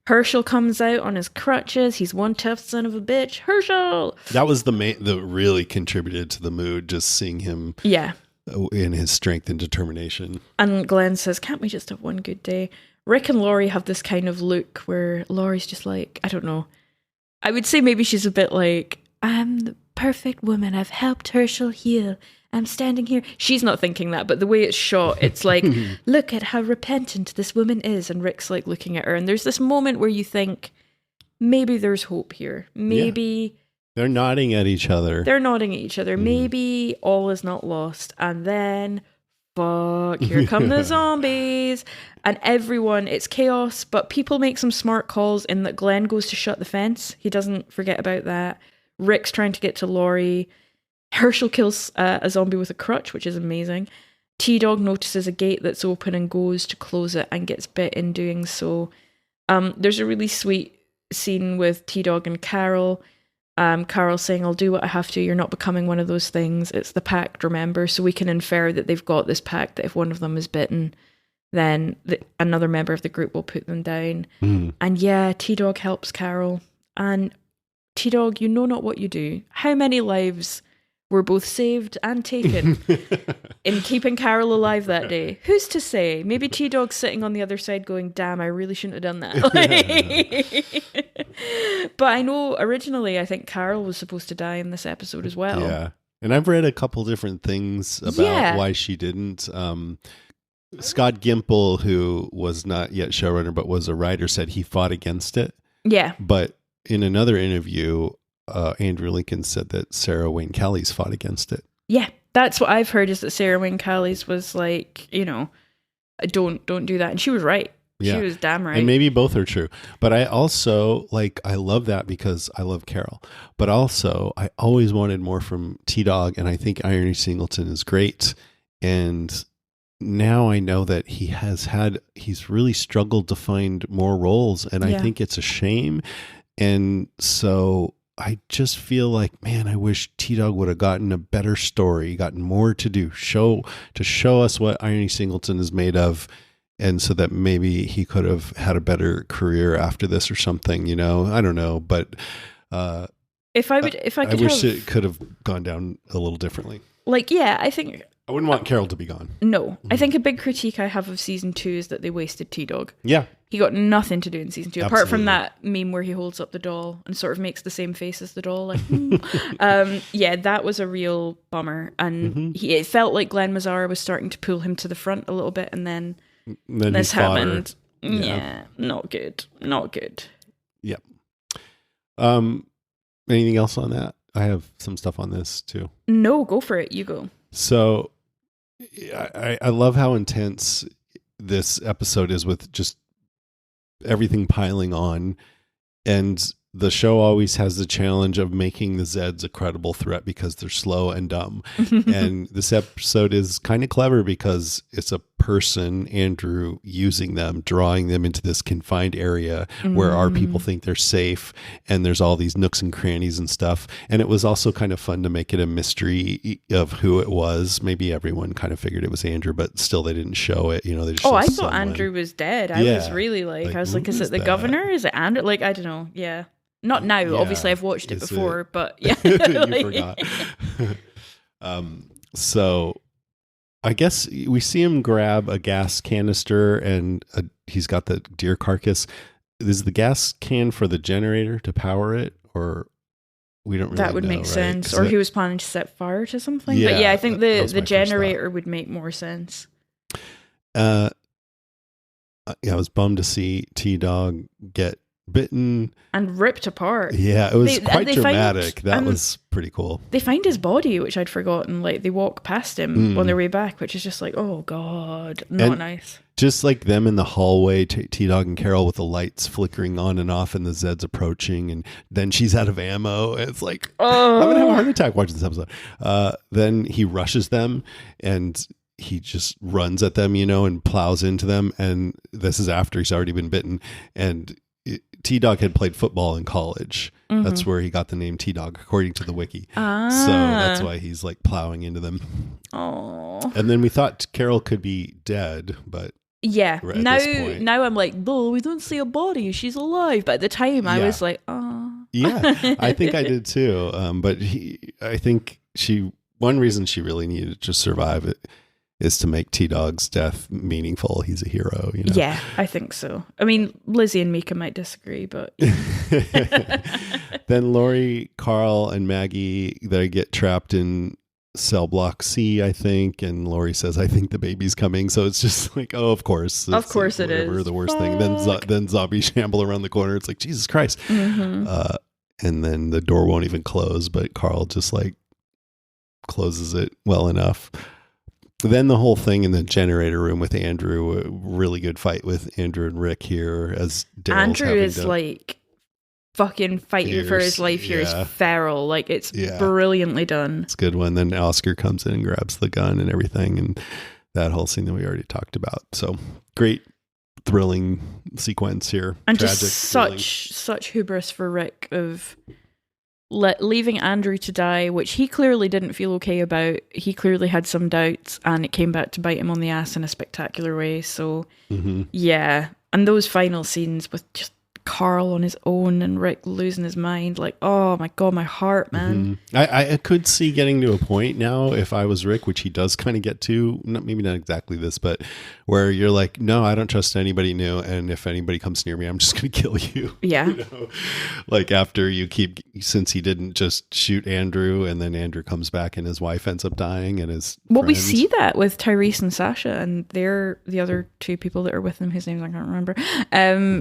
Herschel comes out on his crutches. He's one tough son of a bitch. Herschel! That was that really contributed to the mood, just seeing him in his strength and determination. And Glenn says, can't we just have one good day? Rick and Laurie have this kind of look where Laurie's just like, I don't know. I would say maybe she's a bit like, I'm the perfect woman. I've helped Herschel heal. I'm standing here. She's not thinking that, but the way it's shot, it's like, look at how repentant this woman is. And Rick's like looking at her. And there's this moment where you think, maybe there's hope here. Maybe... They're nodding at each other. Maybe all is not lost. And then, fuck, here come the zombies. And everyone, it's chaos, but people make some smart calls in that Glenn goes to shut the fence. He doesn't forget about that. Rick's trying to get to Laurie. Herschel kills a zombie with a crutch, which is amazing. T-Dog notices a gate that's open and goes to close it and gets bit in doing so. There's a really sweet scene with T-Dog and Carol. Carol saying, I'll do what I have to. You're not becoming one of those things. It's the pact, remember? So we can infer that they've got this pact that if one of them is bitten, then another member of the group will put them down. And yeah, T-Dog helps Carol. And T-Dog, you know not what you do. How many lives were both saved and taken in keeping Carol alive that day? Who's to say? Maybe T-Dog's sitting on the other side going, damn, I really shouldn't have done that. But I know originally I think Carol was supposed to die in this episode as well. Yeah. And I've read a couple different things about why she didn't. Scott Gimple, who was not yet showrunner but was a writer, said he fought against it. Yeah. But in another interview, Andrew Lincoln said that Sarah Wayne Callies fought against it. Yeah, that's what I've heard, is that Sarah Wayne Callies was like, don't do that. And she was right. Yeah. She was damn right. And maybe both are true. But I also, I love that because I love Carol. But also, I always wanted more from T-Dog, and I think Irony Singleton is great. And now I know that he's really struggled to find more roles, and I think it's a shame. And so I just feel like, man, I wish T-Dog would have gotten a better story, gotten more to do, show us what Irony Singleton is made of. And so that maybe he could have had a better career after this or something, I don't know. But I wish it could have gone down a little differently. I think I wouldn't want Carol to be gone. No, I think a big critique I have of season 2 is that they wasted T-Dog. Yeah. He got nothing to do in season 2, Absolutely. apart from that meme where he holds up the doll and sort of makes the same face as the doll. That was a real bummer. And it felt like Glenn Mazzara was starting to pull him to the front a little bit, and then this happened. Yeah, not good. Not good. Yep. Anything else on that? I have some stuff on this too. No, go for it. You go. So I love how intense this episode is with just everything piling on. And the show always has the challenge of making the Zeds a credible threat because they're slow and dumb. And this episode is kind of clever because it's a person, Andrew, using them, drawing them into this confined area where our people think they're safe. And there's all these nooks and crannies and stuff. And it was also kind of fun to make it a mystery of who it was. Maybe everyone kind of figured it was Andrew, but still they didn't show it. They just I thought Andrew was dead. I was really I was like, is it the governor? Is it Andrew? I don't know. Yeah. Not now. Yeah. Obviously, I've watched it before, but yeah. You forgot. So I guess we see him grab a gas canister, and he's got the deer carcass. Is the gas can for the generator to power it, or we don't really know? That would make sense. Or he was planning to set fire to something. Yeah, but yeah, I think the generator would make more sense. I was bummed to see T-Dog get bitten and ripped apart. Yeah, it was quite dramatic. That was pretty cool. They find his body, which I'd forgotten. They walk past him on their way back, which is just like, oh god, not nice. Just like them in the hallway, T-Dog and Carol with the lights flickering on and off, and the Zed's approaching, and then she's out of ammo. It's like, I'm gonna have a heart attack watching this episode. Then he rushes them, and he just runs at them, and plows into them. And this is after he's already been bitten. And T-Dog had played football in college. That's where he got the name T-Dog, according to the wiki. So that's why he's plowing into them. Oh. And then we thought Carol could be dead, but Yeah. Right, at this point. Now I'm like, no, we don't see a body. She's alive. But at the time, I was like, oh. Yeah, I think I did too. But I think one reason she really needed to survive it is to make T-Dog's death meaningful. He's a hero, you know? Yeah, I think so. I mean, Lizzie and Mika might disagree, but... Then Lori, Carl, and Maggie, they get trapped in cell block C, I think. And Lori says, I think the baby's coming. So it's just like, oh, of course. Of course it is. The worst thing. Then zombies shamble around the corner. It's like, Jesus Christ. Mm-hmm. And then the door won't even close, but Carl just like closes it well enough. Then the whole thing in the generator room with Andrew, a really good fight with Andrew and Rick here as Daryl's Andrew is like fucking fighting for his life here. Is feral. Like it's brilliantly done. It's a good one. Then Oscar comes in and grabs the gun and everything, and that whole scene that we already talked about. So great, thrilling sequence here. And tragic, just such hubris for Rick of leaving Andrew to die, which he clearly didn't feel okay about. He clearly had some doubts, and it came back to bite him on the ass in a spectacular way. So, yeah. And those final scenes with just Carl on his own and Rick losing his mind, like, oh my God, my heart, man. I could see getting to a point now if I was Rick, which he does kind of get to, maybe not exactly this, but where you're like, no, I don't trust anybody new, and if anybody comes near me, I'm just going to kill you. Yeah. You know? Like after since he didn't just shoot Andrew, and then Andrew comes back and his wife ends up dying, and his we see that with Tyrese and Sasha, and they're the other two people that are with him, whose names I can't remember.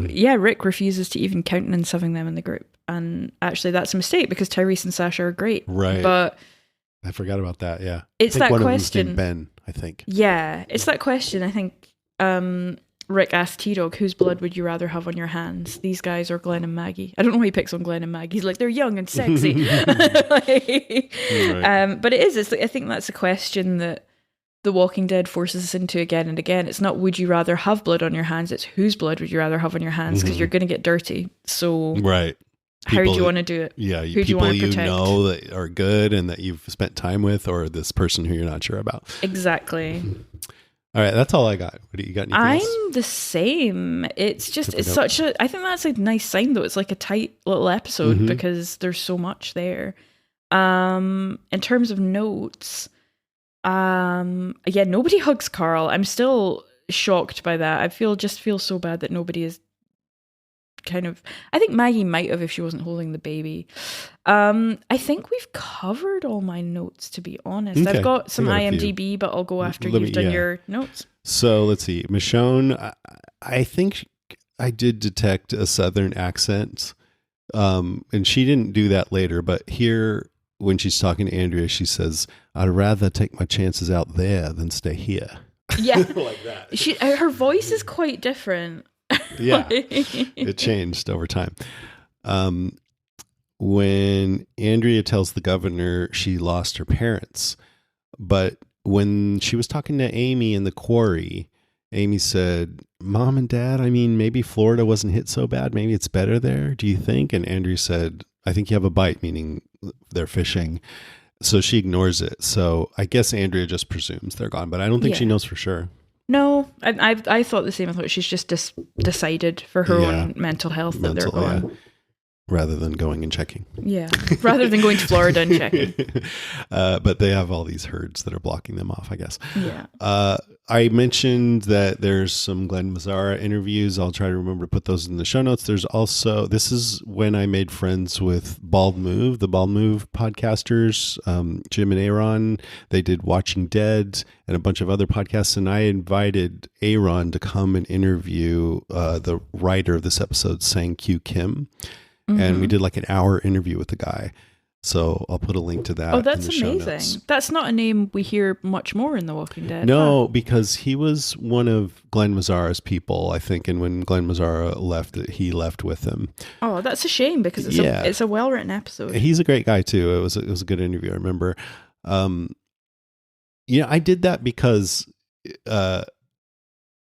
Yeah, Rick refuses to even countenance having them in the group, and actually that's a mistake because Tyrese and Sasha are great, right? But I forgot about that. Yeah, it's that one question. Of Ben, I think. Yeah, it's that question. I think Rick asked T-Dog, whose blood would you rather have on your hands, these guys or Glenn and Maggie? I don't know why he picks on Glenn and Maggie. He's like, they're young and sexy. Right. But it is. I think that's a question that The Walking Dead forces us into again and again. It's not would you rather have blood on your hands, it's whose blood would you rather have on your hands, because you're going to get dirty. So right. How do you want to do it? Yeah, who do you want to protect? Know that are good and that you've spent time with, or this person who you're not sure about. Exactly. All right, that's all I got. What do you got? I'm the same. It's just, it's such a, I think that's a nice sign though. It's like a tight little episode because there's so much there. In terms of notes, yeah, nobody hugs Carl. I'm still shocked by that. I feel so bad that nobody is kind of, I think Maggie might have if she wasn't holding the baby. I think we've covered all my notes, to be honest. Okay. I've got some IMDb, but I'll go after you've done your notes. So let's see. Michonne, I think I did detect a Southern accent, and she didn't do that later, but here when she's talking to Andrea, she says, I'd rather take my chances out there than stay here. Yeah. Like that. Her voice is quite different. Yeah, it changed over time. When Andrea tells the governor she lost her parents, but when she was talking to Amy in the quarry, Amy said, Mom and Dad, I mean, maybe Florida wasn't hit so bad. Maybe it's better there. Do you think? And Andrea said, I think you have a bite, meaning they're fishing. So she ignores it. So I guess Andrea just presumes they're gone, but I don't think she knows for sure. No, I thought the same. I thought she's just decided for her own mental health that they're gone. Yeah. Rather than going and checking. Yeah, rather than going to Florida and checking. But they have all these herds that are blocking them off, I guess. Yeah. I mentioned that there's some Glenn Mazzara interviews. I'll try to remember to put those in the show notes. There's also, this is when I made friends with Bald Move, the Bald Move podcasters, Jim and Aaron. They did Watching Dead and a bunch of other podcasts. And I invited Aaron to come and interview the writer of this episode, Sang-Kyu Kim. And we did like an hour interview with the guy. So I'll put a link to that. Oh, that's amazing. That's not a name we hear much more in The Walking Dead. No, because he was one of Glenn Mazzara's people, I think. And when Glenn Mazzara left, he left with him. Oh, that's a shame because it's a well-written episode. He's a great guy too. It was a good interview. I remember. I did that because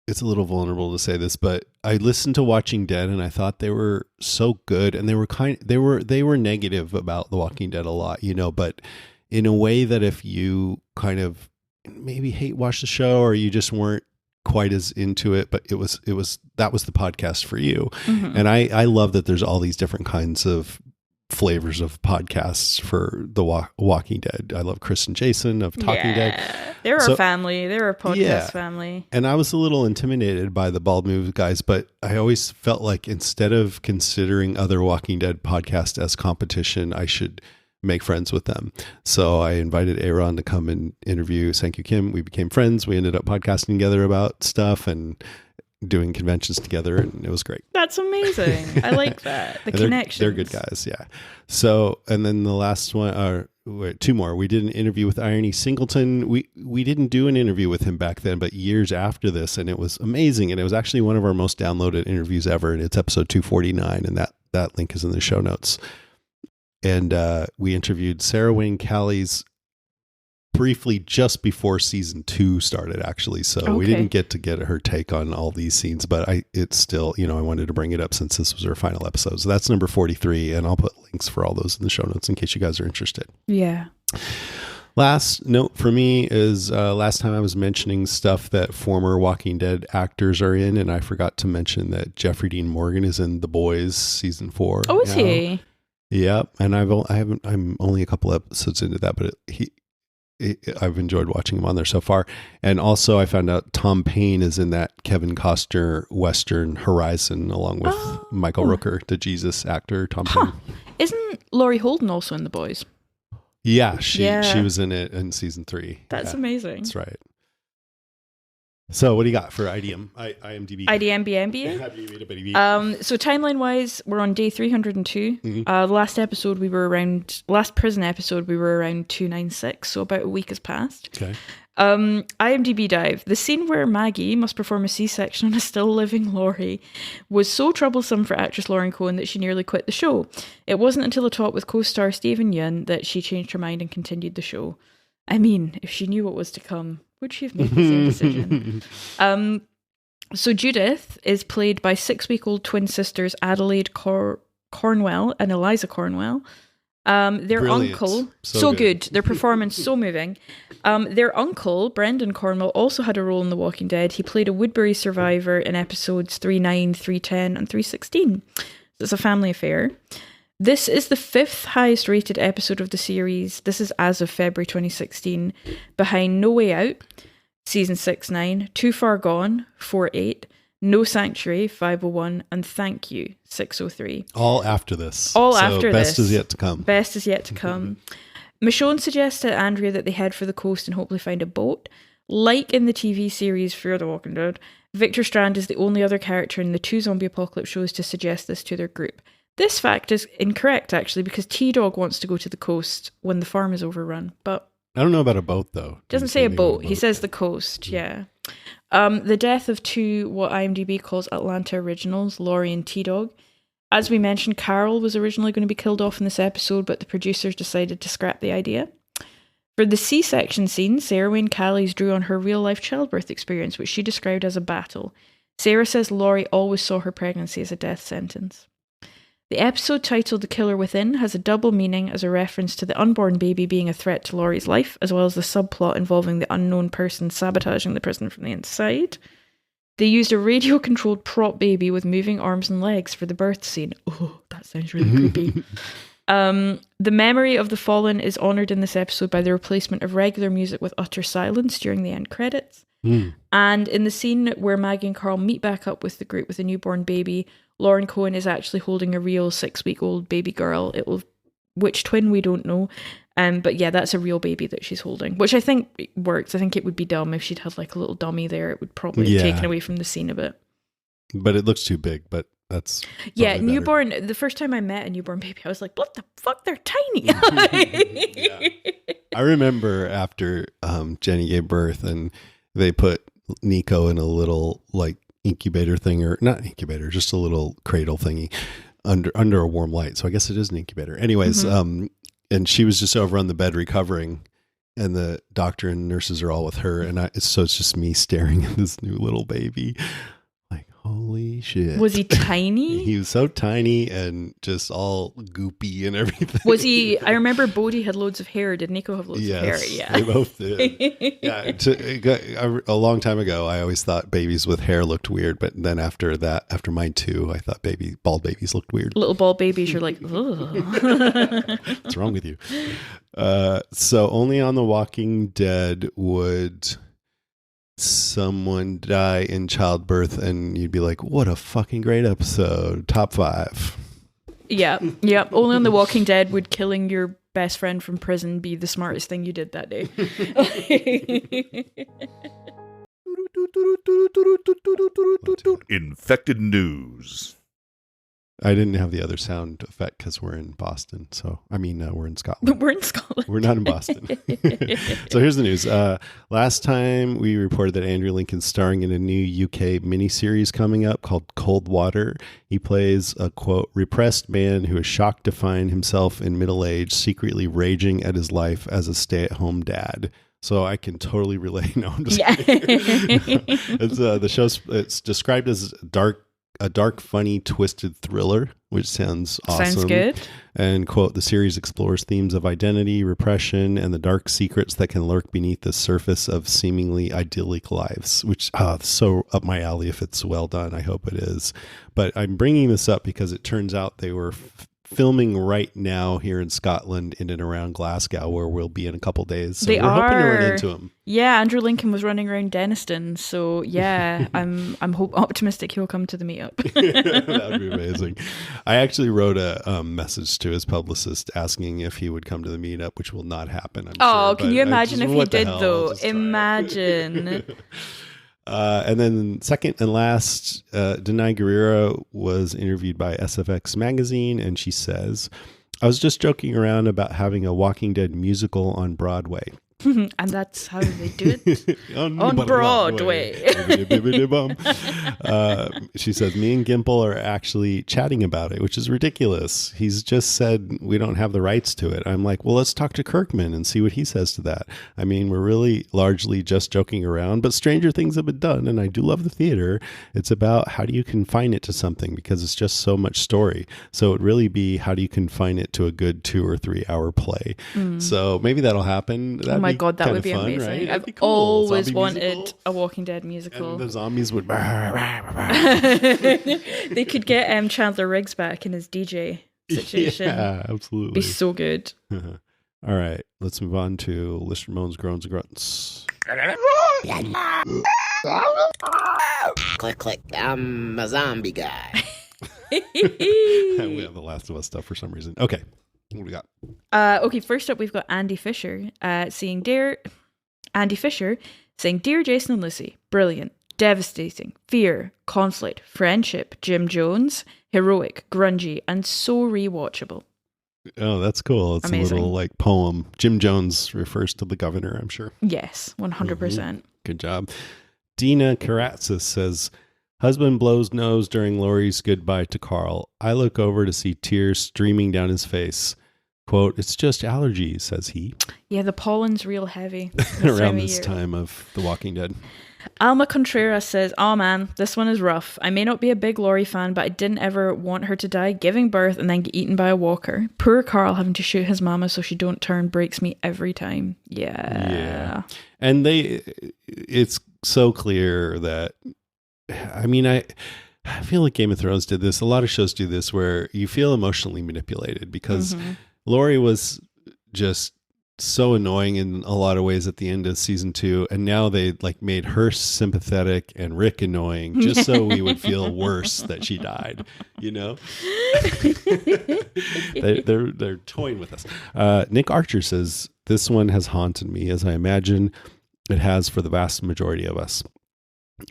it's a little vulnerable to say this, but I listened to Watching Dead and I thought they were so good, and they were negative about The Walking Dead a lot, but in a way that if you kind of maybe watch the show, or you just weren't quite as into it, but that was the podcast for you. Mm-hmm. And I love that there's all these different kinds of flavors of podcasts for the Walking Dead. I love Chris and Jason of Talking Dead. They're our family. They're our podcast family. And I was a little intimidated by the Bald Move guys, but I always felt like instead of considering other Walking Dead podcasts as competition, I should make friends with them. So I invited Aaron to come and interview Sankyu Kim. We became friends. We ended up podcasting together about stuff and doing conventions together, and it was great. That's amazing. I like that. The connections. They're good guys, yeah. So, and then the last one, two more. We did an interview with Irony Singleton. We didn't do an interview with him back then, but years after this, and it was amazing. And it was actually one of our most downloaded interviews ever, and it's episode 249, and that link is in the show notes. And we interviewed Sarah Wayne Callies briefly just before season 2 started, actually. So we didn't get to get her take on all these scenes, but it's still, I wanted to bring it up since this was her final episode. So that's number 43, and I'll put links for all those in the show notes in case you guys are interested. Yeah. Last note for me is last time I was mentioning stuff that former Walking Dead actors are in, and I forgot to mention that Jeffrey Dean Morgan is in The Boys season 4. Oh, is he? Yep. And I'm only a couple episodes into that, but I've enjoyed watching him on there so far. And also I found out Tom Paine is in that Kevin Costner Western Horizon along with Michael Rooker, the Jesus actor, Tom Paine. Isn't Laurie Holden also in The Boys? Yeah, she was in it in season 3. That's amazing. That's right. So what do you got for IMDb? IMDb. So timeline wise, we're on day 302. Mm-hmm. The last prison episode, we were around 296. So about a week has passed. Okay. IMDb dive. The scene where Maggie must perform a C-section on a still living Laurie was so troublesome for actress Lauren Cohan that she nearly quit the show. It wasn't until a talk with co-star Stephen Yeun that she changed her mind and continued the show. I mean, if she knew what was to come, would she have made the same decision? So Judith is played by 6-week-old twin sisters Adelaide Cornwell and Eliza Cornwell. Their Brilliant. uncle, so good. Their performance so moving. Their uncle, Brendan Cornwell, also had a role in The Walking Dead. He played a Woodbury survivor in episodes 3:9, 3:10, and 3:16. It's a family affair. This is the 5th highest rated episode of the series. This is as of February 2016, behind No Way Out, season 6:9, Too Far Gone, 4:8, No Sanctuary, 5:01, and Thank You, 6:03. All after this. Best is yet to come. Best is yet to come. Michonne suggests to Andrea that they head for the coast and hopefully find a boat. Like in the TV series Fear the Walking Dead, Victor Strand is the only other character in the 2 zombie apocalypse shows to suggest this to their group. This fact is incorrect, actually, because T-Dog wants to go to the coast when the farm is overrun. But I don't know about a boat, though. Doesn't say a boat. He says the coast, yeah. The death of 2, what IMDb calls Atlanta originals, Laurie and T-Dog. As we mentioned, Carol was originally going to be killed off in this episode, but the producers decided to scrap the idea. For the C-section scene, Sarah Wayne Callies drew on her real-life childbirth experience, which she described as a battle. Sarah says Laurie always saw her pregnancy as a death sentence. The episode titled The Killer Within has a double meaning as a reference to the unborn baby being a threat to Laurie's life, as well as the subplot involving the unknown person sabotaging the prison from the inside. They used a radio-controlled prop baby with moving arms and legs for the birth scene. Oh, that sounds really creepy. The memory of the fallen is honoured in this episode by the replacement of regular music with utter silence during the end credits. And in the scene where Maggie and Carl meet back up with the group with a newborn baby, Lauren Cohan is actually holding a real 6-week-old baby girl. Which twin, we don't know. But yeah, that's a real baby that she's holding, which I think works. I think it would be dumb if she'd had like a little dummy there. It would probably have taken away from the scene a bit. But it looks too big, but that's... Yeah, newborn, the first time I met a newborn baby, I was like, what the fuck? They're tiny. Yeah. I remember after Jenny gave birth and they put Nico in a little like incubator thing, or not incubator, just a little cradle thingy under a warm light. So I guess it is an incubator. Anyways, and she was just over on the bed recovering, and the doctor and nurses are all with her, and so it's just me staring at this new little baby. Like, Holy shit. Was he tiny? He was so tiny and just all goopy and everything. Was he? I remember Bodhi had loads of hair. Did Nico have loads of hair? Yeah, they both did. A long time ago, I always thought babies with hair looked weird, but then after mine too, I thought bald babies looked weird. Little bald babies, you're like, ugh. What's wrong with you? So only on The Walking Dead would someone die in childbirth and you'd be like, what a fucking great episode. Top 5. Yeah. Only on The Walking Dead would killing your best friend from prison be the smartest thing you did that day. Infected news. I didn't have the other sound effect because we're in Boston. We're in Scotland. We're in Scotland. We're not in Boston. So here's the news. Last time we reported that Andrew Lincoln's starring in a new UK miniseries coming up called Cold Water. He plays a, quote, repressed man who is shocked to find himself in middle age, secretly raging at his life as a stay-at-home dad. So I can totally relate. No, I'm just kidding. It's described as a dark, funny, twisted thriller, which sounds awesome. Sounds good. And, quote, the series explores themes of identity, repression, and the dark secrets that can lurk beneath the surface of seemingly idyllic lives, which so up my alley if it's well done. I hope it is. But I'm bringing this up because it turns out they were filming right now here in Scotland in and around Glasgow, where we'll be in a couple days. So we're hoping to run into him. Yeah, Andrew Lincoln was running around Denniston, so yeah, I'm optimistic he'll come to the meetup. That would be amazing. I actually wrote a message to his publicist asking if he would come to the meetup, which will not happen. I'm sure, can you imagine if he did though? Imagine. And then second and last, Denai Guerrero was interviewed by SFX magazine, and she says, I was just joking around about having a Walking Dead musical on Broadway. And that's how they do it on Broadway. She says, me and Gimple are actually chatting about it, which is ridiculous. He's just said we don't have the rights to it. I'm like, well, let's talk to Kirkman and see what he says to that. I mean, we're really largely just joking around, but stranger things have been done. And I do love the theater. It's about how do you confine it to something, because it's just so much story. So it'd really be how do you confine it to a good 2 or 3 hour play. So maybe that'll happen. Oh my God, that would be fun, amazing. Right? I've Cool. always Zombie wanted musical. a Walking Dead musical. And the zombies would... They could get Chandler Riggs back in his DJ situation. Yeah, absolutely. Be so good. All right, let's move on to Lister Moans, Groans, and Grunts. Click, click. I'm a zombie guy. We have the Last of Us stuff for some reason. Okay, what do we got? Okay, first up, we've got Andy Fisher saying, Dear Jason and Lucy, brilliant, devastating, fear, conflict, friendship, Jim Jones, heroic, grungy, and so rewatchable. Oh, that's cool. It's amazing. A little poem. Jim Jones refers to the governor, I'm sure. Yes, 100%. Good job. Dina Karatsis says, husband blows nose during Lori's goodbye to Carl. I look over to see tears streaming down his face. Quote, it's just allergies, says he. Yeah, the pollen's real heavy. Around this time of The Walking Dead. Alma Contreras says, oh man, this one is rough. I may not be a big Lori fan, but I didn't ever want her to die giving birth and then get eaten by a walker. Poor Carl having to shoot his mama so she don't turn breaks me every time. Yeah. And it's so clear that, I mean, I feel like Game of Thrones did this. A lot of shows do this where you feel emotionally manipulated because Lori was just so annoying in a lot of ways at the end of season 2, and now they made her sympathetic and Rick annoying just so we would feel worse that she died, you know. they're toying with us. Nick Archer says, this one has haunted me, as I imagine it has for the vast majority of us.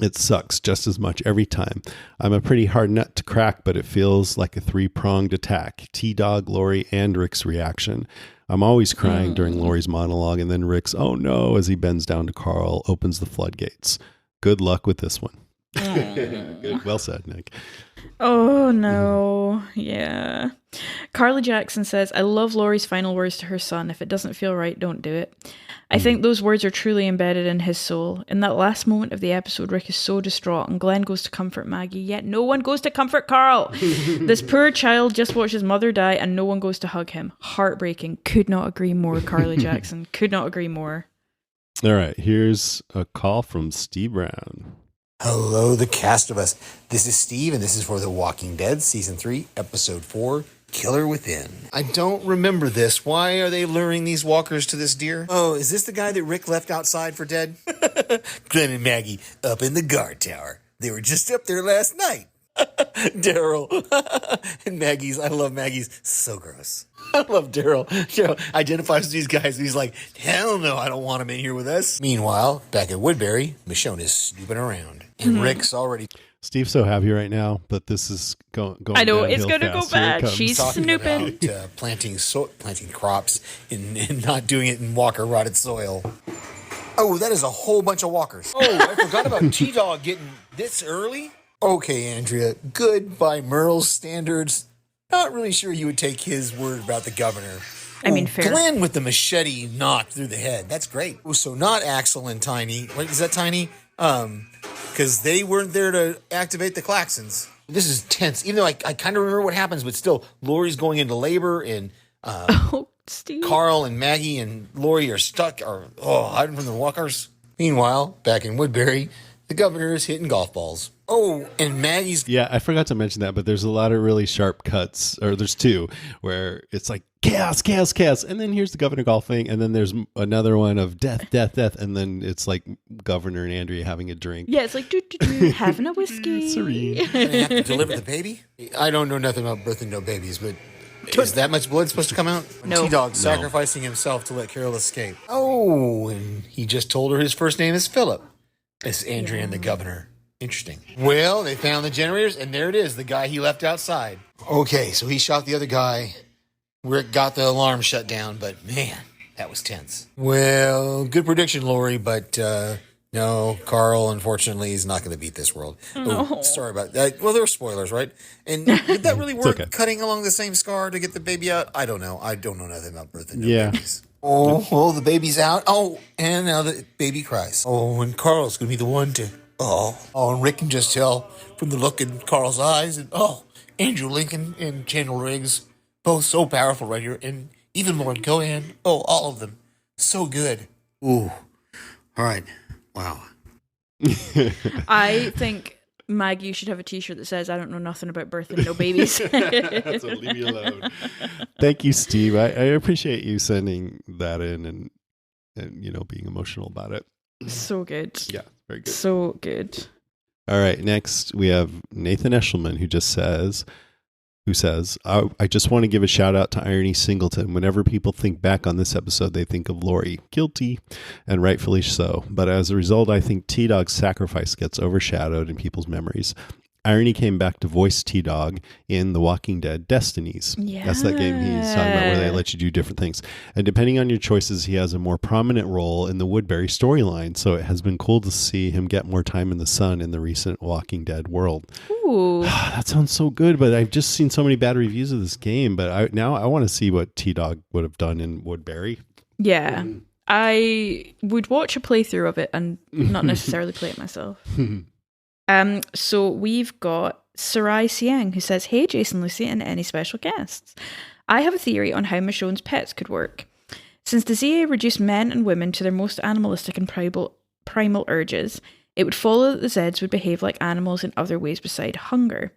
It sucks just as much every time. I'm a pretty hard nut to crack, but it feels like a 3-pronged attack. T-Dog, Lori, and Rick's reaction. I'm always crying during Lori's monologue, and then Rick's, oh no, as he bends down to Carl, opens the floodgates. Good luck with this one. Good. Well said, Nick. Oh no. Yeah. Carly Jackson says, I love Laurie's final words to her son. If it doesn't feel right, don't do it. I think those words are truly embedded in his soul. In that last moment of the episode, Rick is so distraught and Glenn goes to comfort Maggie, yet no one goes to comfort Carl. This poor child just watched his mother die and no one goes to hug him. Heartbreaking. Could not agree more, Carly Jackson. Could not agree more. All right, here's a call from Steve Brown. Hello, the cast of us. This is Steve, and this is for The Walking Dead, Season 3, Episode 4, Killer Within. I don't remember this. Why are they luring these walkers to this deer? Oh, is this the guy that Rick left outside for dead? Glenn and Maggie up in the guard tower. They were just up there last night. Daryl. And Maggie's, I love Maggie's, so gross. I love Daryl. Identifies with these guys, and he's like, hell no, I don't want him in here with us. Meanwhile, back at Woodbury, Michonne is snooping around. And Rick's already... Steve's so happy right now, but this is going I know, it's going to go bad. She's talking snooping. about planting crops and not doing it in walker-rotted soil. Oh, that is a whole bunch of walkers. Oh, I forgot about T-Dog getting this early. Okay, Andrea, good by Merle's standards. Not really sure you would take his word about the governor. I mean, fair. Glenn with the machete knocked through the head. That's great. Oh, so not Axel and Tiny. Wait, is that Tiny? Because they weren't there to activate the klaxons. This is tense. Even though I kind of remember what happens, but still, Lori's going into labor, and Steve. Carl and Maggie and Lori are stuck, hiding from the walkers. Meanwhile, back in Woodbury, the governor is hitting golf balls. Oh, and Maggie's... Yeah, I forgot to mention that, but there's a lot of really sharp cuts, or there's two, where it's like, chaos, chaos, chaos, and then here's the governor golfing, and then there's another one of death, death, death, and then it's like Governor and Andrea having a drink. Yeah, it's like, having a whiskey. Serene. Gonna have to deliver the baby? I don't know nothing about birthing no babies, but is that much blood supposed to come out? No. T-Dog sacrificing himself to let Carol escape. Oh, and he just told her his first name is Philip. It's Andrea and the governor. Interesting. Well, they found the generators, and there it is, the guy he left outside. Okay, so he shot the other guy. Rick got the alarm shut down, but man, that was tense. Well, good prediction, Lori, but no, Carl, unfortunately, is not going to beat this world. No. Oh, sorry about that. Well, there were spoilers, right? And did that really work, okay. cutting along the same scar to get the baby out? I don't know. I don't know nothing about birthing no Yeah. babies. Oh, the baby's out. Oh, and now the baby cries. Oh, and Carl's going to be the one to... Oh, and Rick can just tell from the look in Carl's eyes. And Andrew Lincoln and Chandler Riggs, both so powerful right here. And even Lauren Cohan. Oh, all of them. So good. Ooh. All right. Wow. I think Maggie should have a t-shirt that says, I don't know nothing about birthing no babies. So leave me alone. Thank you, Steve. I appreciate you sending that in and being emotional about it. So good. Yeah, very good. So good. All right, next we have Nathan Eshelman who says, I just want to give a shout out to Irony Singleton. Whenever people think back on this episode, they think of Lori. Guilty, and rightfully so. But as a result, I think T-Dog's sacrifice gets overshadowed in people's memories. Irony came back to voice T-Dog in The Walking Dead Destinies. Yeah. That's that game he's talking about where they let you do different things. And depending on your choices, he has a more prominent role in the Woodbury storyline. So it has been cool to see him get more time in the sun in the recent Walking Dead world. Ooh. That sounds so good, but I've just seen so many bad reviews of this game. But now I want to see what T-Dog would have done in Woodbury. Yeah. I would watch a playthrough of it and not necessarily play it myself. So we've got Sarai Siang who says, hey, Jason, Lucy, and any special guests. I have a theory on how Michonne's pets could work. Since the ZA reduced men and women to their most animalistic and primal urges, it would follow that the Zeds would behave like animals in other ways beside hunger.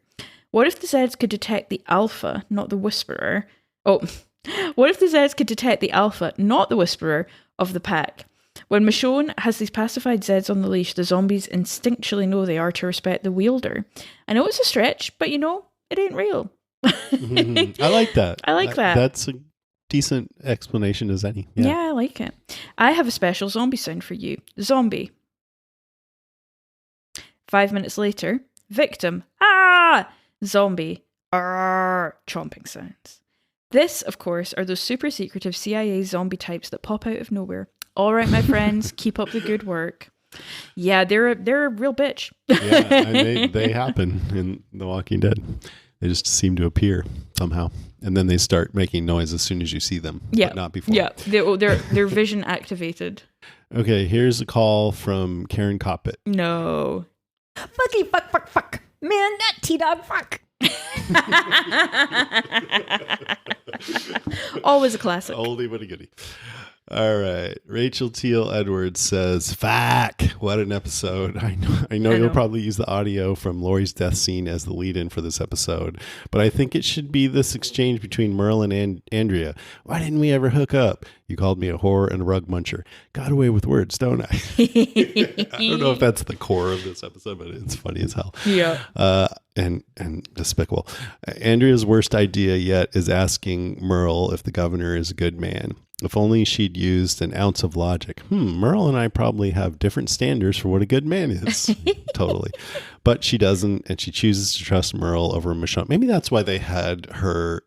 What if the Zeds could detect the alpha, not the whisperer? What if the Zeds could detect the alpha, not the whisperer, of the pack? When Michonne has these pacified Zeds on the leash, the zombies instinctually know they are to respect the wielder. I know it's a stretch, but it ain't real. I like that. I like that. That's a decent explanation as any. Yeah, I like it. I have a special zombie sound for you. Zombie. 5 minutes later, victim. Ah! Zombie. Arr! Chomping sounds. This, of course, are those super secretive CIA zombie types that pop out of nowhere. All right, my friends, keep up the good work. Yeah, they're a real bitch. Yeah, and they happen in The Walking Dead. They just seem to appear somehow. And then they start making noise as soon as you see them, Yeah. but not before. Yeah. Their vision activated. Okay, here's a call from Karen Coppett. No. Fucky, fuck. Man, that T-Dog, fuck. Always a classic. Oldie but a goodie. All right. Rachel Teal Edwards says, "Fuck, what an episode." I know you'll probably use the audio from Laurie's death scene as the lead-in for this episode, but I think it should be this exchange between Merle and Andrea. Why didn't we ever hook up? You called me a whore and a rug muncher. Got away with words, don't I? I don't know if that's the core of this episode, but it's funny as hell. Yeah. And despicable. Andrea's worst idea yet is asking Merle if the governor is a good man. If only she'd used an ounce of logic. Merle and I probably have different standards for what a good man is. Totally. But she doesn't, and she chooses to trust Merle over Michonne. Maybe that's why they had her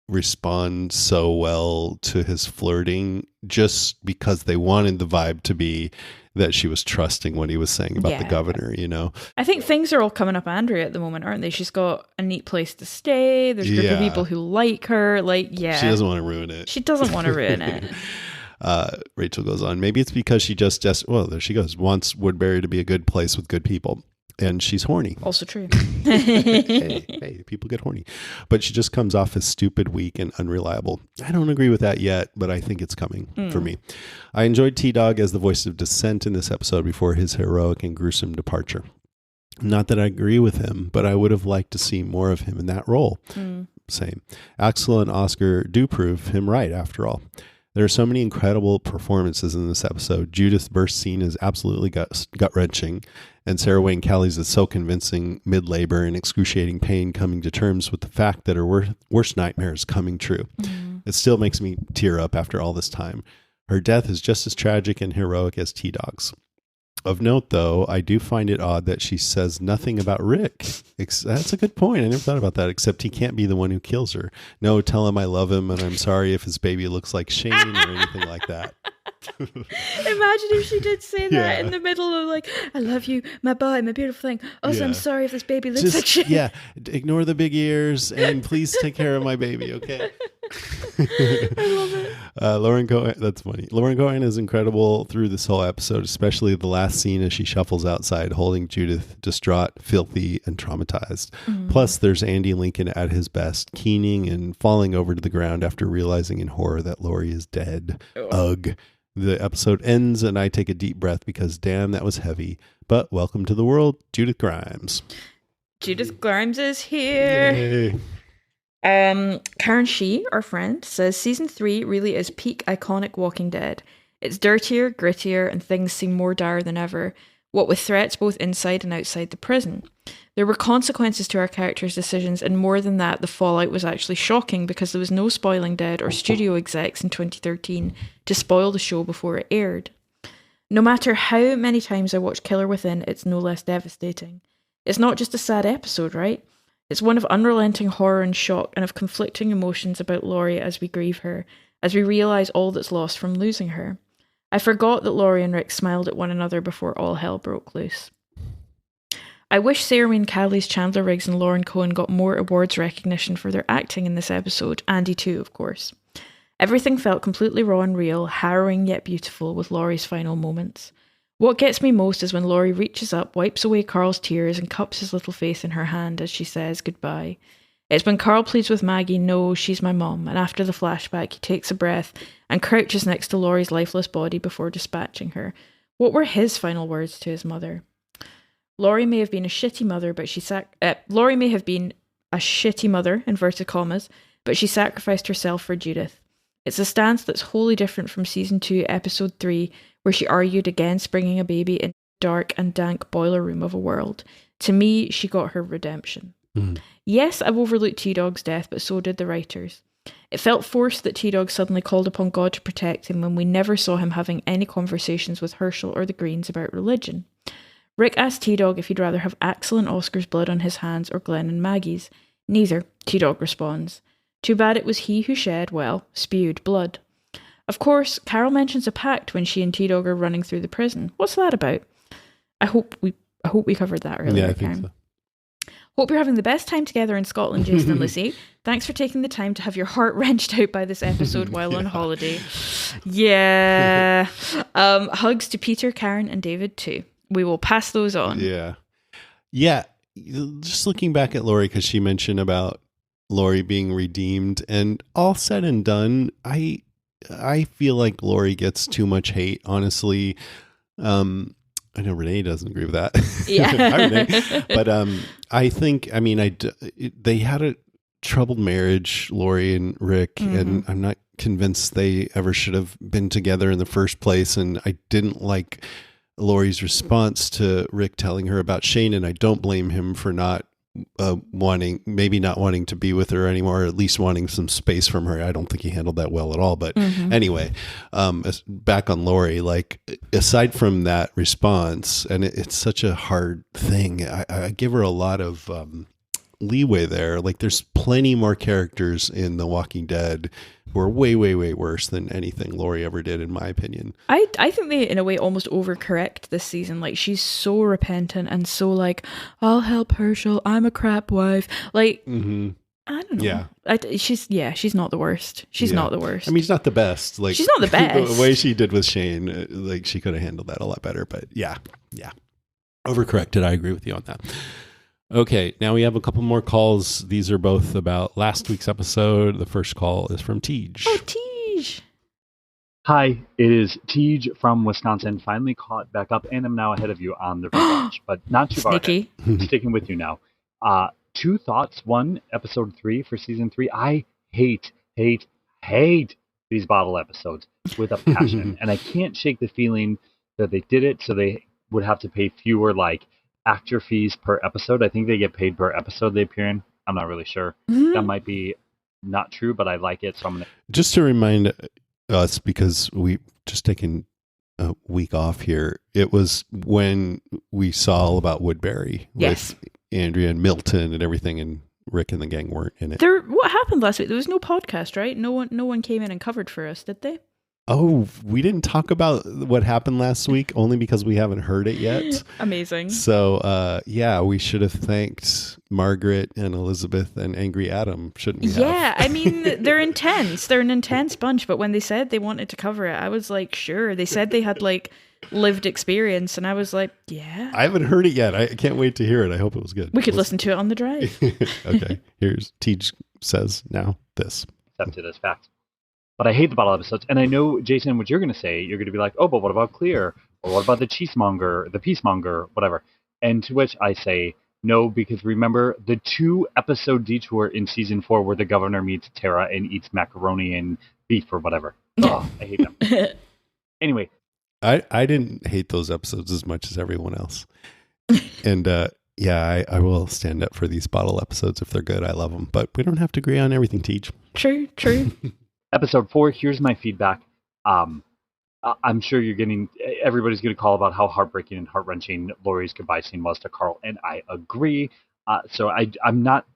respond so well to his flirting, just because they wanted the vibe to be that she was trusting what he was saying about the governor, you know? I think things are all coming up Andrea at the moment, aren't they? She's got a neat place to stay. There's a group of people who like her. She doesn't want to ruin it. She doesn't want to ruin it. Rachel goes on, maybe it's because she there she goes, wants Woodbury to be a good place with good people. And she's horny. Also true. hey, people get horny. But she just comes off as stupid, weak, and unreliable. I don't agree with that yet, but I think it's coming for me. I enjoyed T-Dog as the voice of dissent in this episode before his heroic and gruesome departure. Not that I agree with him, but I would have liked to see more of him in that role. Same. Axel and Oscar do prove him right, after all. There are so many incredible performances in this episode. Judith's burst scene is absolutely gut-wrenching, and Sarah Wayne Callies is so convincing mid-labor and excruciating pain coming to terms with the fact that her worst nightmare is coming true. It still makes me tear up after all this time. Her death is just as tragic and heroic as T-Dog's. Of note, though, I do find it odd that she says nothing about Rick. That's a good point. I never thought about that, except he can't be the one who kills her. No, tell him I love him and I'm sorry if his baby looks like Shane or anything like that. Imagine if she did say that in the middle of I love you, my boy, my beautiful thing. Also, I'm sorry if this baby looks like Shane. Yeah, ignore the big ears and please take care of my baby, okay? I love it. Lauren Cohen, that's funny. Lauren Cohen is incredible through this whole episode, especially the last scene as she shuffles outside, holding Judith, distraught, filthy, and traumatized. Plus, there's Andy Lincoln at his best, keening and falling over to the ground after realizing in horror that Laurie is dead. Ugh. The episode ends and I take a deep breath because damn, that was heavy. But welcome to the world, Judith Grimes. Judith Grimes is here. Yay. Karen Shee, our friend, says season 3 really is peak iconic Walking Dead. It's dirtier, grittier, and things seem more dire than ever, what with threats both inside and outside the prison. There were consequences to our characters' decisions, and more than that, the fallout was actually shocking because there was no Spoiling Dead or studio execs in 2013 to spoil the show before it aired. No matter how many times I watch Killer Within, it's no less devastating. It's not just a sad episode, right? It's one of unrelenting horror and shock and of conflicting emotions about Laurie as we grieve her, as we realise all that's lost from losing her. I forgot that Laurie and Rick smiled at one another before all hell broke loose. I wish Sarah Wayne Callies, Chandler Riggs and Lauren Cohen got more awards recognition for their acting in this episode, Andy too, of course. Everything felt completely raw and real, harrowing yet beautiful with Laurie's final moments. What gets me most is when Laurie reaches up, wipes away Carl's tears and cups his little face in her hand as she says goodbye. It's when Carl pleads with Maggie, no, she's my mom, and after the flashback he takes a breath and crouches next to Laurie's lifeless body before dispatching her. What were his final words to his mother? Laurie may have been a shitty mother, but Laurie may have been a shitty mother, inverted commas, but she sacrificed herself for Judith. It's a stance that's wholly different from season 2, episode 3, where she argued against bringing a baby in the dark and dank boiler room of a world. To me, she got her redemption. Yes, I've overlooked T-Dog's death, but so did the writers. It felt forced that T-Dog suddenly called upon God to protect him when we never saw him having any conversations with Herschel or the Greens about religion. Rick asked T-Dog if he'd rather have Axel and Oscar's blood on his hands or Glenn and Maggie's. Neither, T-Dog responds. Too bad it was he who shed, spewed blood. Of course, Carol mentions a pact when she and T-Dog are running through the prison. What's that about? I hope we covered that earlier. Yeah, I think so. Hope you're having the best time together in Scotland, Jason and Lucy. Thanks for taking the time to have your heart wrenched out by this episode while on holiday. Yeah. Hugs to Peter, Karen, and David too. We will pass those on. Yeah. Yeah. Just looking back at Lori, because she mentioned about Lori being redeemed, and all said and done, I feel like Lori gets too much hate, honestly. I know Renee doesn't agree with that. Yeah. Hi, Renee. But I think, they had a troubled marriage, Lori and Rick, and I'm not convinced they ever should have been together in the first place. And I didn't like Lori's response to Rick telling her about Shane, and I don't blame him for not wanting to be with her anymore, or at least wanting some space from her. I don't think he handled that well at all. But anyway, back on Lori, like, aside from that response, and it's such a hard thing, I give her a lot of leeway there. Like, there's plenty more characters in The Walking Dead who are way, way, way worse than anything Lori ever did, in my opinion. I think they, in a way, almost overcorrect this season. Like, she's so repentant and so like, I'll help Herschel, I'm a crap wife. Like, I don't know. Yeah. She's not the worst. She's not the worst. I mean, she's not the best. Like, she's not the best. The way she did with Shane, like, she could have handled that a lot better. But yeah. Overcorrected. I agree with you on that. Okay, now we have a couple more calls. These are both about last week's episode. The first call is from Tej. Oh, Tej. Hi, it is Tej from Wisconsin. Finally caught back up, and I'm now ahead of you on the rewatch, but not too far Sneaky. ahead. Sticking with you now. Two thoughts. One, episode 3 for season 3. I hate these bottle episodes with a passion, and I can't shake the feeling that they did it so they would have to pay fewer, like, actor fees per episode. I think they get paid per episode they appear in. I'm not really sure. That might be not true, but I like it. So I'm going to... Just to remind us, because we just taken a week off here, it was when we saw all about Woodbury with Andrea and Milton and everything, and Rick and the gang weren't in it. What happened last week? There was no podcast, right? No one came in and covered for us, did they? Oh, we didn't talk about what happened last week only because we haven't heard it yet. Amazing. So, we should have thanked Margaret and Elizabeth and Angry Adam, shouldn't we? Yeah, I mean, they're intense. They're an intense bunch, but when they said they wanted to cover it, I was like, sure. They said they had, like, lived experience, and I was like, yeah. I haven't heard it yet. I can't wait to hear it. I hope it was good. We could listen to it on the drive. Okay, here's Tej says now this. Accepted as fact. But I hate the bottle episodes. And I know, Jason, what you're going to say, you're going to be like, oh, but what about Clear? Or what about the Peacemonger, whatever. And to which I say, no, because remember the 2-episode detour in season 4 where the governor meets Tara and eats macaroni and beef or whatever. Oh, I hate them. Anyway. I didn't hate those episodes as much as everyone else. And I will stand up for these bottle episodes if they're good. I love them. But we don't have to agree on everything, Tej. True. Episode 4, here's my feedback. I'm sure everybody's going to call about how heartbreaking and heart-wrenching Lori's goodbye scene was to Carl, and I agree. So I'm not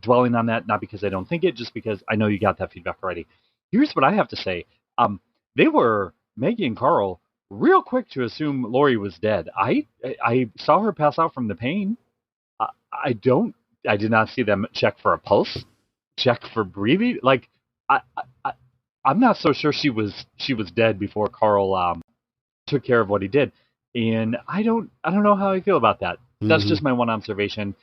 dwelling on that, not because I don't think it, just because I know you got that feedback already. Here's what I have to say. They were, Maggie and Carl, real quick to assume Lori was dead. I saw her pass out from the pain. I did not see them check for a pulse, check for breathing. Like, I'm not so sure she was dead before Carl took care of what he did, and I don't know how I feel about that. That's just my one observation.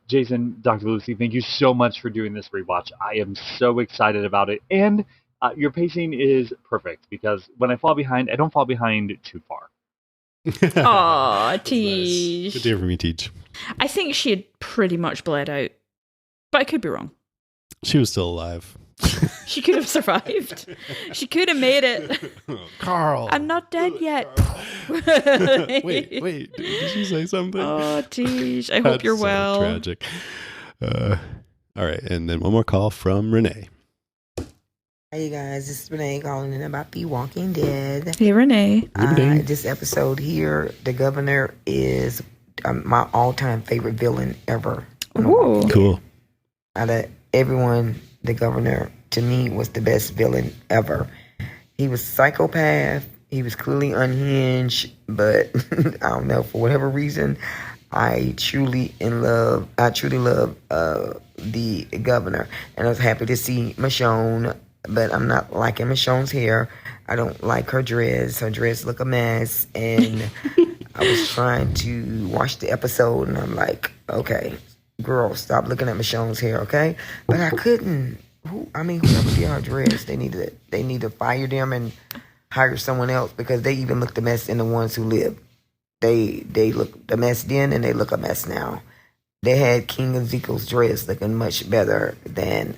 Jason, Dr. Lucy, thank you so much for doing this rewatch. I am so excited about it, and your pacing is perfect because when I fall behind, I don't fall behind too far. Aw, Tej. Nice. Good to hear from you, Tej. I think she had pretty much bled out, but I could be wrong. She was still alive. She could have survived. She could have made it. Carl. I'm not dead yet. Wait. Did you say something? Oh, Tej. I hope you're well. Tragic. All right. And then one more call from Renee. Hey guys, this is Renee calling in about The Walking Dead. Hey, Renee. This episode here, the governor is my all-time favorite villain ever. Ooh. Cool. Out of everyone, the governor, to me, was the best villain ever. He was psychopath. He was clearly unhinged, but I don't know, for whatever reason, I truly love the governor, and I was happy to see Michonne, but I'm not liking Michonne's hair. I don't like her dress. Her dress look a mess, and I was trying to watch the episode, and I'm like, okay, girl, stop looking at Michonne's hair, okay? But I couldn't. Whoever did her dress, they need to fire them and hire someone else, because they even look the mess in the ones who live. They look the mess then, and they look a mess now. They had King Ezekiel's dress looking much better than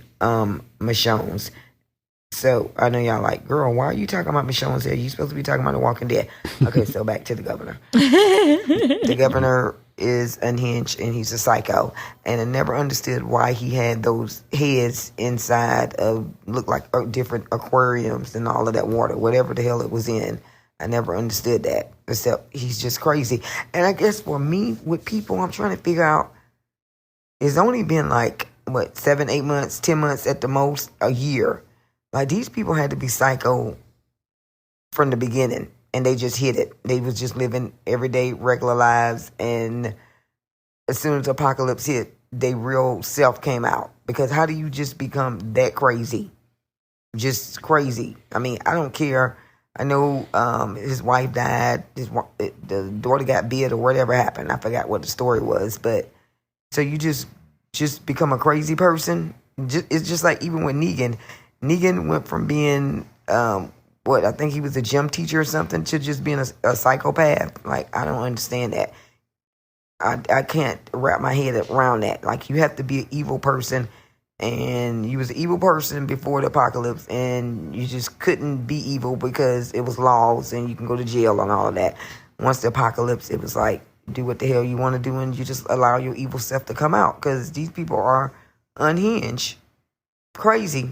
Michonne's. So I know y'all like, girl, why are you talking about Michonne's hair? You supposed to be talking about The Walking Dead. Okay, so back to the governor. The governor is unhinged, and he's a psycho. And I never understood why he had those heads inside of, look like different aquariums and all of that water, whatever the hell it was in. I never understood that, except he's just crazy. And I guess for me, with people, I'm trying to figure out, it's only been like, 7, 8 months, 10 months at the most, a year. Like, these people had to be psycho from the beginning, and they just hit it. They was just living everyday, regular lives, and as soon as the apocalypse hit, their real self came out. Because how do you just become that crazy? Just crazy. I mean, I don't care. I know his wife died, the daughter got bit, or whatever happened. I forgot what the story was, but so you just become a crazy person. It's just like even with Negan. Negan went from being, I think he was a gym teacher or something, to just being a psychopath. Like, I don't understand that. I can't wrap my head around that. Like, you have to be an evil person, and you was an evil person before the apocalypse, and you just couldn't be evil because it was laws, and you can go to jail and all of that. Once the apocalypse, it was like, do what the hell you want to do, and you just allow your evil self to come out, because these people are unhinged, crazy.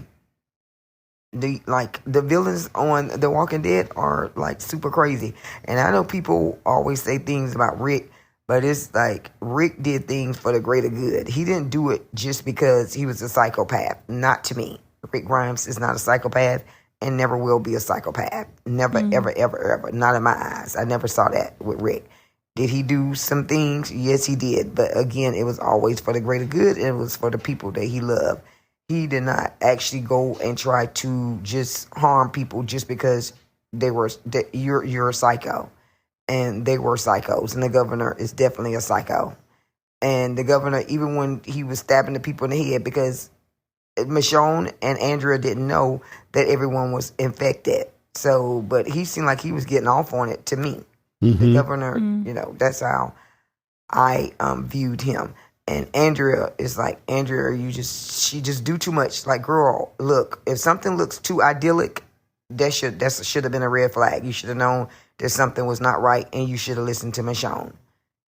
The villains on The Walking Dead are like super crazy. And I know people always say things about Rick, but it's like Rick did things for the greater good. He didn't do it just because he was a psychopath. Not to me. Rick Grimes is not a psychopath and never will be a psychopath. Never, ever, ever, ever. Not in my eyes. I never saw that with Rick. Did he do some things? Yes, he did. But again, it was always for the greater good, and it was for the people that he loved. He did not actually go and try to just harm people just because you're a psycho, and they were psychos, and the governor is definitely a psycho. And the governor, even when he was stabbing the people in the head, because Michonne and Andrea didn't know that everyone was infected. So, but he seemed like he was getting off on it to me. Mm-hmm. The governor, that's how I viewed him. And Andrea is like, she just do too much. Like, girl, look, if something looks too idyllic, that should have been a red flag. You should have known that something was not right, and you should have listened to Michonne.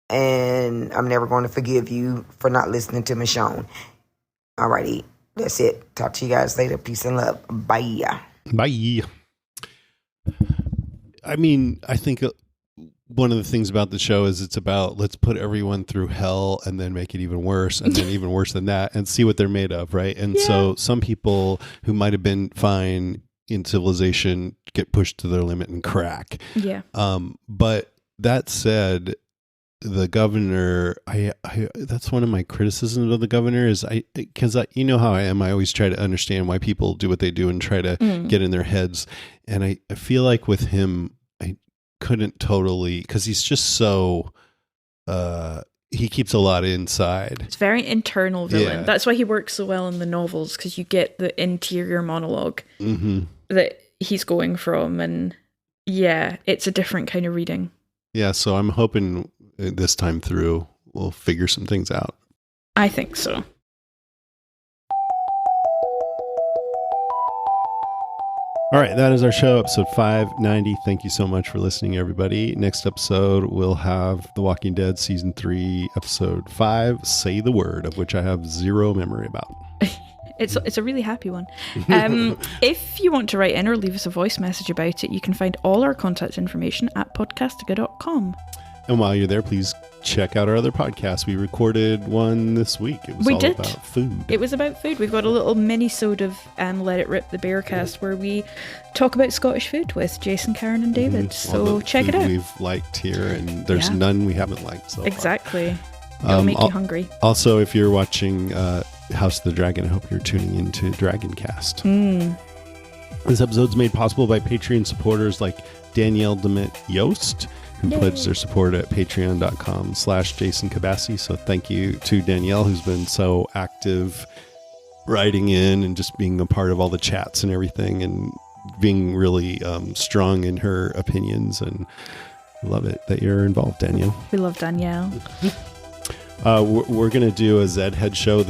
And I'm never going to forgive you for not listening to Michonne. Alrighty, that's it. Talk to you guys later. Peace and love. Bye. Bye. I mean, I think one of the things about the show is it's about, let's put everyone through hell and then make it even worse, and then even worse than that, and see what they're made of, right? And so some people who might have been fine in civilization get pushed to their limit and crack. Yeah. But that said, the governor, I that's one of my criticisms of the governor is because you know how I am. I always try to understand why people do what they do and try to get in their heads. And I feel like with him, I couldn't totally, because he's just so he keeps a lot inside. It's very internal villain. That's why he works so well in the novels, because you get the interior monologue that he's going from, and it's a different kind of reading. Yeah, so I'm hoping this time through we'll figure some things out. I think so. All right, that is our show, episode 590. Thank you so much for listening, everybody. Next episode, we'll have The Walking Dead Season 3, Episode 5, Say the Word, of which I have zero memory about. It's a really happy one. If you want to write in or leave us a voice message about it, you can find all our contact information at podcastica.com. And while you're there, please check out our other podcasts. We recorded one this week. It was all about food. It was about food. We've got a little mini-sode of Let It Rip the Bearcast where we talk about Scottish food with Jason, Karen, and David. So check it out. We've liked here, and there's none we haven't liked so far. Exactly. It'll make you hungry. Also, if you're watching House of the Dragon, I hope you're tuning into Dragoncast. This episode's made possible by Patreon supporters like Danielle Demet Yost, who pledged their support at patreon.com/Jason Kabassi. So thank you to Danielle, who's been so active writing in and just being a part of all the chats and everything, and being really strong in her opinions. And I love it that you're involved, Danielle. We love Danielle. We're going to do a Zed Head show